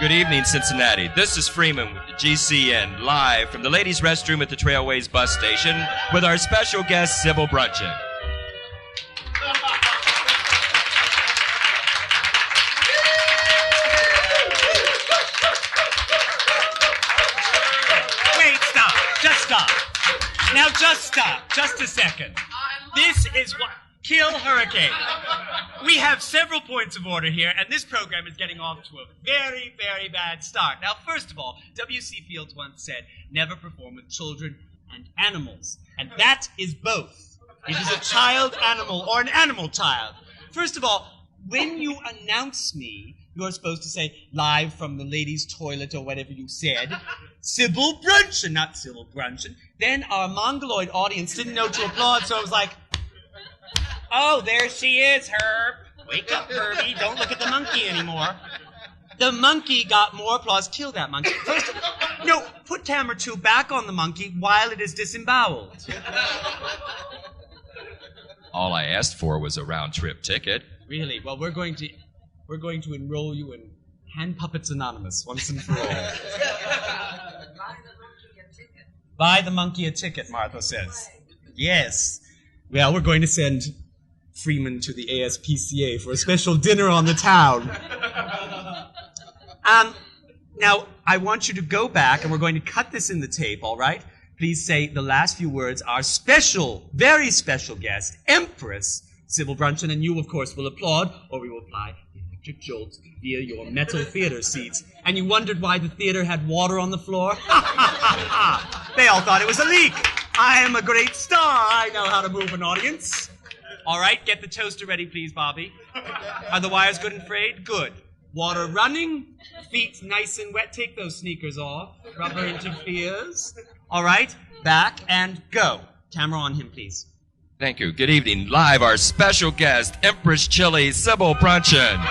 Good evening, Cincinnati. This is Freeman with the GCN, live from the ladies' restroom at the Trailways bus station with our special guest, Sybil Bruncheon. Wait, stop. Just stop. Now just stop. Just a second. This is what... Kill Hurricane. We have several points of order here, and this program is getting off to a very, very bad start. Now, first of all, W.C. Fields once said, never perform with children and animals. And that is both. It is a child animal or an animal child. First of all, when you announce me, you're supposed to say, live from the ladies' toilet or whatever you said, Sybil Bruncheon, not Sybil Bruncheon. Then our mongoloid audience didn't know to applaud, so I was like, oh, there she is, Herb. Wake up, Herbie. Don't look at the monkey anymore. The monkey got more applause. Kill that monkey. First, no, put camera 2 back on the monkey while it is disemboweled. All I asked for was a round-trip ticket. Really? Well, we're going to enroll you in Hand Puppets Anonymous once and for all. Buy the monkey a ticket, Martha says. Yes. Well, we're going to send Freeman to the ASPCA for a special dinner on the town. Now, I want you to go back, and we're going to cut this in the tape, all right? Please say the last few words. Our special, very special guest, Empress Sybil Bruncheon, and you, of course, will applaud, or we will apply the electric jolt via your metal theater seats. And you wondered why the theater had water on the floor? Ha, ha, ha, ha. They all thought it was a leak. I am a great star. I know how to move an audience. All right, get the toaster ready, please, Bobby. Are the wires good and frayed? Good. Water running, feet nice and wet. Take those sneakers off. Rubber interferes. All right, back and go. Camera on him, please. Thank you. Good evening. Live, our special guest, Empress Chili, Sybil Bruncheon.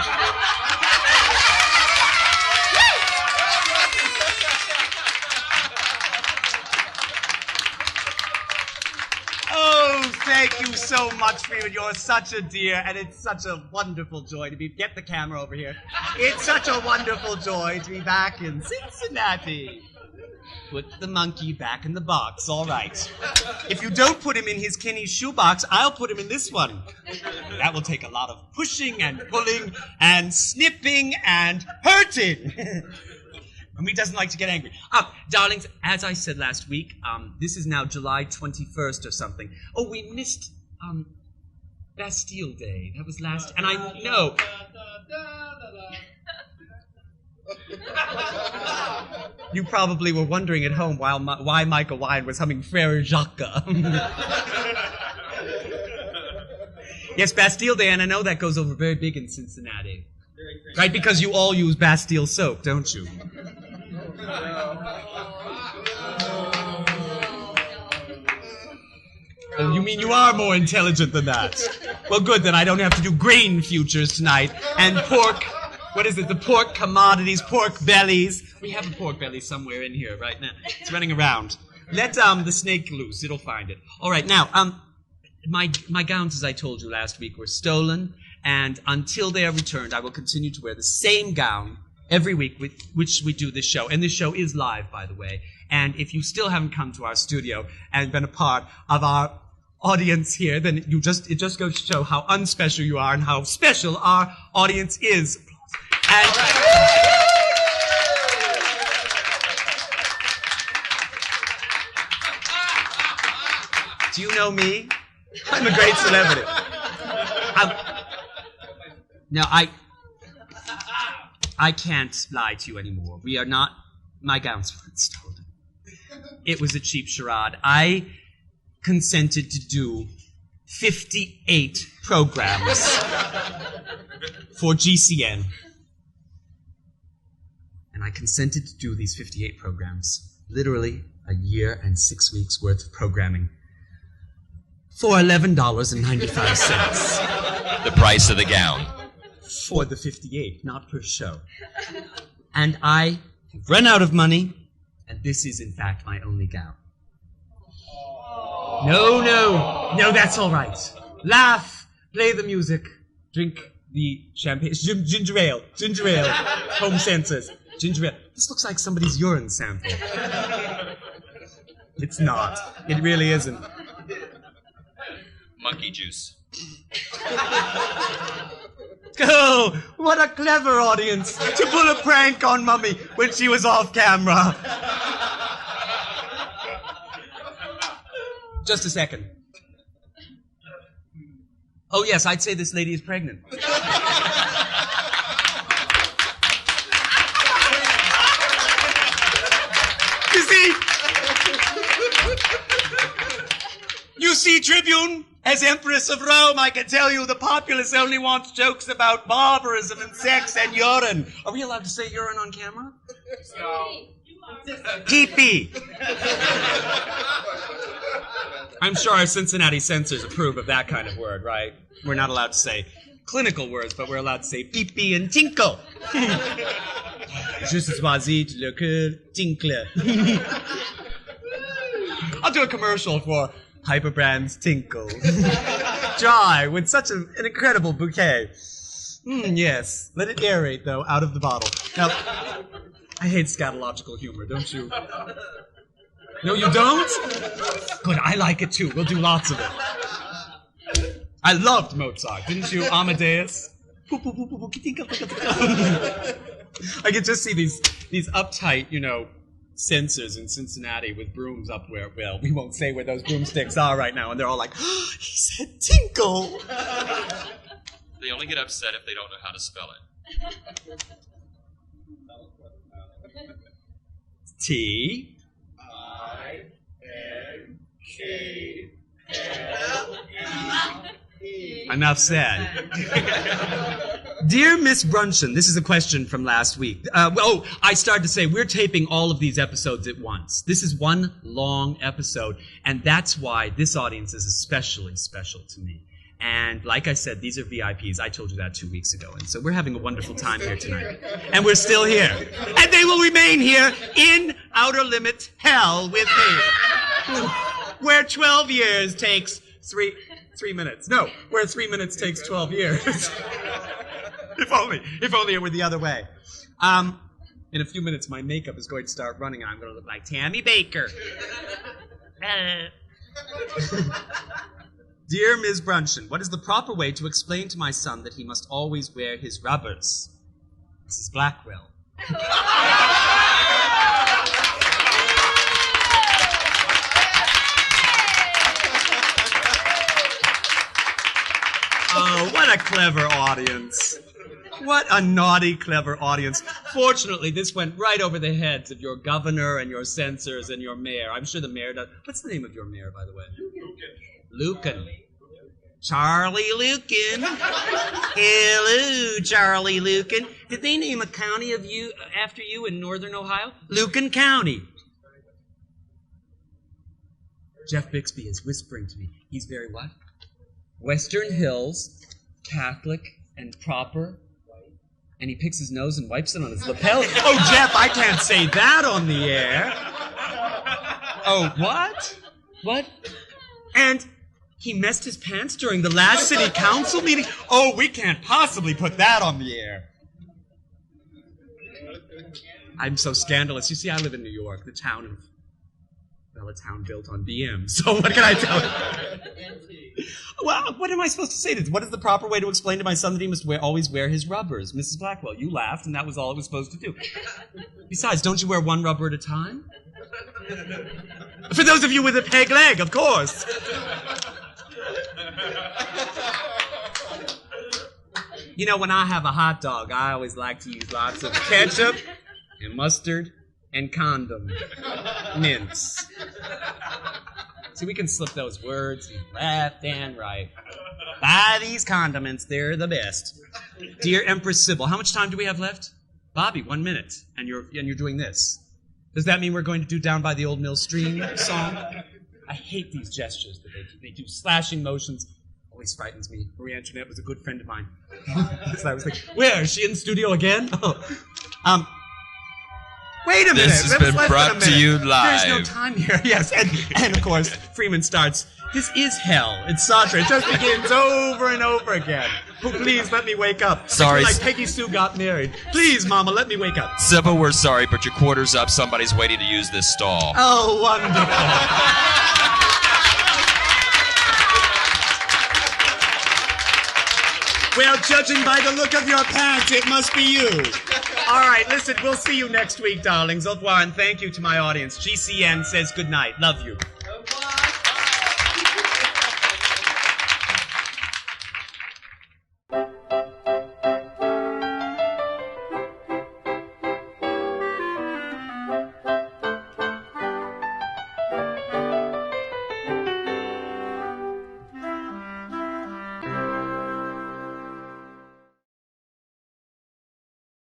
Thank you so much, Freeman. You're such a dear, and it's such a wonderful joy to be... Get the camera over here. It's such a wonderful joy to be back in Cincinnati. Put the monkey back in the box, all right. If you don't put him in his Kinney shoebox, I'll put him in this one. That will take a lot of pushing and pulling and snipping and hurting. And he doesn't like to get angry. Darlings, as I said last week, this is now July 21st or something. Oh, we missed Bastille Day. That was last... And I know... You probably were wondering at home why Michael Wine was humming Frere Jacques. Yes, Bastille Day, and I know that goes over very big in Cincinnati. Right, because you all use Bastille soap, don't you? Oh, you mean you are more intelligent than that? Well, good, then I don't have to do grain futures tonight. And pork, what is it, the pork commodities, pork bellies. We have a pork belly somewhere in here right now. It's running around. Let the snake loose, it'll find it. All right, now, my gowns, as I told you last week, were stolen. And until they are returned, I will continue to wear the same gown every week with which we do this show. And this show is live, by the way. And if you still haven't come to our studio and been a part of our audience here, then it just goes to show how unspecial you are and how special our audience is. And do you know me? I'm a great celebrity. Now, I can't lie to you anymore. We are not... My gowns weren't stolen. It was a cheap charade. I consented to do 58 programs for GCN. And I consented to do these 58 programs. Literally a year and 6 weeks worth of programming. For $11.95. The price of the gown. For the 58, not per show. And I have run out of money, and this is, in fact, my only gown. No, that's all right. Laugh, play the music, drink the champagne, ginger ale, home senses. ginger ale. This looks like somebody's urine sample. It's not. It really isn't. Monkey juice. Oh, what a clever audience to pull a prank on Mummy when she was off camera. Just a second. Oh, yes, I'd say this lady is pregnant. You see, Tribune, as Empress of Rome, I can tell you the populace only wants jokes about barbarism and sex and urine. Are we allowed to say urine on camera? No. Pee-pee. I'm sure our Cincinnati censors approve of that kind of word, right? We're not allowed to say clinical words, but we're allowed to say pee-pee and tinkle. Je suis choisi le cœur tinkle. I'll do a commercial for Hyperbrand's Tinkle. Dry with such an incredible bouquet. Yes. Let it aerate, though, out of the bottle. Now, I hate scatological humor, don't you? No, you don't? Good, I like it too. We'll do lots of it. I loved Mozart, didn't you, Amadeus? I can just see these uptight, censors in Cincinnati with brooms up where, well, we won't say where those broomsticks are right now, and they're all like, oh, he said tinkle. They only get upset if they don't know how to spell it. T-I-N-K-L-E. Enough said. Dear Miss Bruncheon, this is a question from last week. I started to say we're taping all of these episodes at once. This is one long episode, and that's why this audience is especially special to me. And like I said, these are VIPs. I told you that 2 weeks ago. And so we're having a wonderful time here tonight. And we're still here. And they will remain here in Outer Limits Hell with me. Where 12 years takes 3 minutes. No, where 3 minutes takes 12 years. If only it were the other way. In a few minutes, my makeup is going to start running, and I'm going to look like Tammy Baker. Dear Ms. Bruncheon, what is the proper way to explain to my son that he must always wear his rubbers? Mrs. Blackwell. Oh, what a clever audience. What a naughty, clever audience. Fortunately, this went right over the heads of your governor and your censors and your mayor. I'm sure the mayor does. What's the name of your mayor, by the way? Lucan. Charlie Lucan. Hello, Charlie Lucan. Did they name a county of you after you in northern Ohio? Lucan County. Jeff Bixby is whispering to me. He's very what? Western Hills, Catholic, and proper. And he picks his nose and wipes it on his lapel. Oh, Jeff, I can't say that on the air. Oh, what? What? And he messed his pants during the last city council meeting? Oh, we can't possibly put that on the air. I'm so scandalous. You see, I live in New York, a town built on BM. So what can I tell you? Well, what am I supposed to say to this? What is the proper way to explain to my son that he must always wear his rubbers? Mrs. Blackwell, you laughed, and that was all it was supposed to do. Besides, don't you wear one rubber at a time? For those of you with a peg leg, of course. You know, when I have a hot dog, I always like to use lots of ketchup and mustard and condom mints. See, we can slip those words left and right. Buy these condiments, they're the best. Dear Empress Sybil, how much time do we have left? Bobby, 1 minute, and you're doing this. Does that mean we're going to do Down by the Old Mill Stream song? I hate these gestures that they do. Slashing motions always frightens me. Marie Antoinette was a good friend of mine. So I was like, where? Is she in the studio again? Oh. Wait a minute. This has been brought to you live. There's no time here. Yes, and of course, Freeman starts, this is hell. It's Sartre. It just begins over and over again. Oh, please let me wake up. Sorry. I feel like Peggy Sue got married. Please, Mama, let me wake up. Sybil, we're sorry, but your quarter's up. Somebody's waiting to use this stall. Oh, wonderful. Well, judging by the look of your pants, it must be you. All right, listen, we'll see you next week, darlings. Au revoir, and thank you to my audience. GCN says good night. Love you.